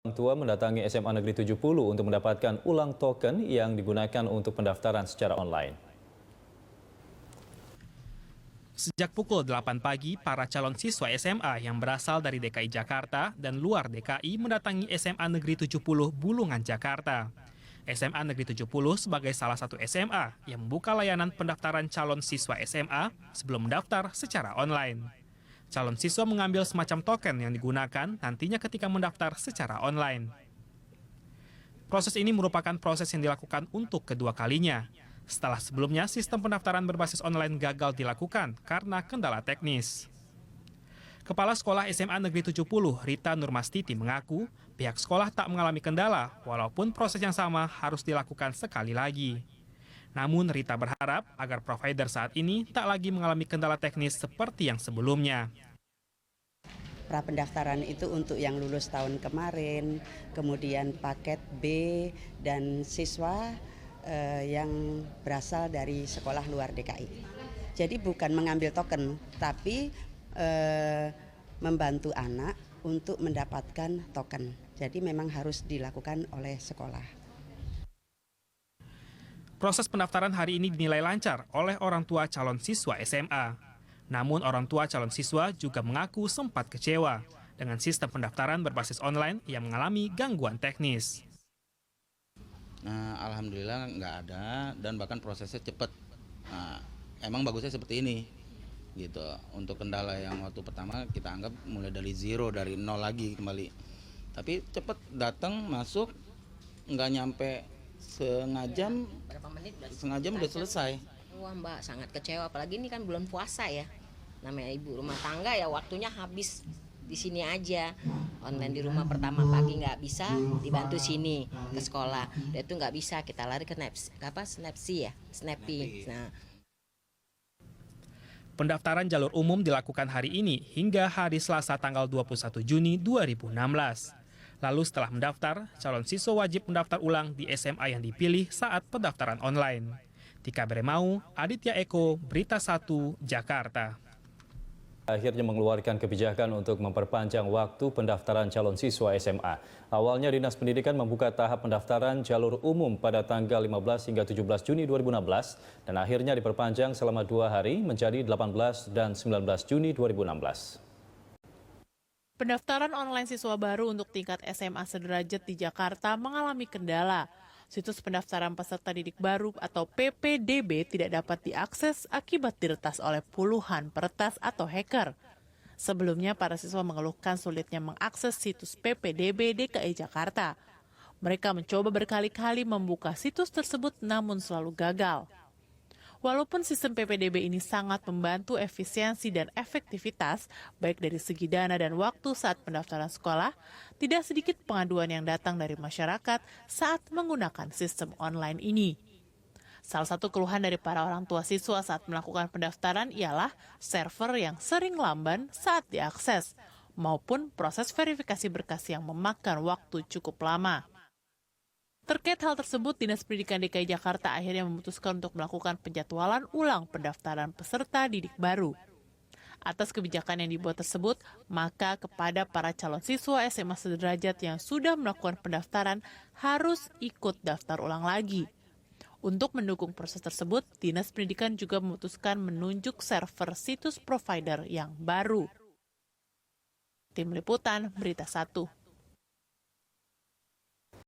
Orang tua mendatangi SMA Negeri 70 untuk mendapatkan ulang token yang digunakan untuk pendaftaran secara online. Sejak pukul 8 pagi, para calon siswa SMA yang berasal dari DKI Jakarta dan luar DKI mendatangi SMA Negeri 70 Bulungan, Jakarta. SMA Negeri 70 sebagai salah satu SMA yang membuka layanan pendaftaran calon siswa SMA sebelum mendaftar secara online. Calon siswa mengambil semacam token yang digunakan nantinya ketika mendaftar secara online. Proses ini merupakan proses yang dilakukan untuk kedua kalinya. Setelah sebelumnya sistem pendaftaran berbasis online gagal dilakukan karena kendala teknis. Kepala Sekolah SMA Negeri 70, Rita Nurmastiti mengaku pihak sekolah tak mengalami kendala walaupun proses yang sama harus dilakukan sekali lagi. Namun Rita berharap agar provider saat ini tak lagi mengalami kendala teknis seperti yang sebelumnya. Pra-pendaftaran itu untuk yang lulus tahun kemarin, kemudian paket B dan siswa yang berasal dari sekolah luar DKI. Jadi bukan mengambil token, tapi membantu anak untuk mendapatkan token. Jadi memang harus dilakukan oleh sekolah. Proses pendaftaran hari ini dinilai lancar oleh orang tua calon siswa SMA. Namun orang tua calon siswa juga mengaku sempat kecewa dengan sistem pendaftaran berbasis online yang mengalami gangguan teknis. Nah, alhamdulillah nggak ada dan bahkan prosesnya cepat. Nah, emang bagusnya seperti ini, gitu. Untuk kendala yang waktu pertama kita anggap mulai dari zero, dari nol lagi kembali. Tapi cepat datang masuk, nggak nyampe setengah jam udah selesai. Wah Mbak, sangat kecewa, apalagi ini kan bulan puasa ya. Namanya ibu rumah tangga ya, waktunya habis di sini aja. Online di rumah pertama pagi nggak bisa, dibantu sini ke sekolah. Dan itu nggak bisa, kita lari ke Snappy. Nah. Pendaftaran jalur umum dilakukan hari ini hingga hari Selasa tanggal 21 Juni 2016. Lalu setelah mendaftar, calon siswa wajib mendaftar ulang di SMA yang dipilih saat pendaftaran online. Tika Beremau, Aditya Eko, Berita 1, Jakarta. Akhirnya mengeluarkan kebijakan untuk memperpanjang waktu pendaftaran calon siswa SMA. Awalnya Dinas Pendidikan membuka tahap pendaftaran jalur umum pada tanggal 15 hingga 17 Juni 2016 dan akhirnya diperpanjang selama 2 hari menjadi 18 dan 19 Juni 2016. Pendaftaran online siswa baru untuk tingkat SMA sederajat di Jakarta mengalami kendala. Situs pendaftaran peserta didik baru atau PPDB tidak dapat diakses akibat diretas oleh puluhan peretas atau hacker. Sebelumnya, para siswa mengeluhkan sulitnya mengakses situs PPDB DKI Jakarta. Mereka mencoba berkali-kali membuka situs tersebut namun selalu gagal. Walaupun sistem PPDB ini sangat membantu efisiensi dan efektivitas, baik dari segi dana dan waktu saat pendaftaran sekolah, tidak sedikit pengaduan yang datang dari masyarakat saat menggunakan sistem online ini. Salah satu keluhan dari para orang tua siswa saat melakukan pendaftaran ialah server yang sering lamban saat diakses, maupun proses verifikasi berkas yang memakan waktu cukup lama. Terkait hal tersebut, Dinas Pendidikan DKI Jakarta akhirnya memutuskan untuk melakukan penjadwalan ulang pendaftaran peserta didik baru. Atas kebijakan yang dibuat tersebut, maka kepada para calon siswa SMA sederajat yang sudah melakukan pendaftaran harus ikut daftar ulang lagi. Untuk mendukung proses tersebut, Dinas Pendidikan juga memutuskan menunjuk server situs provider yang baru. Tim Liputan, Berita 1.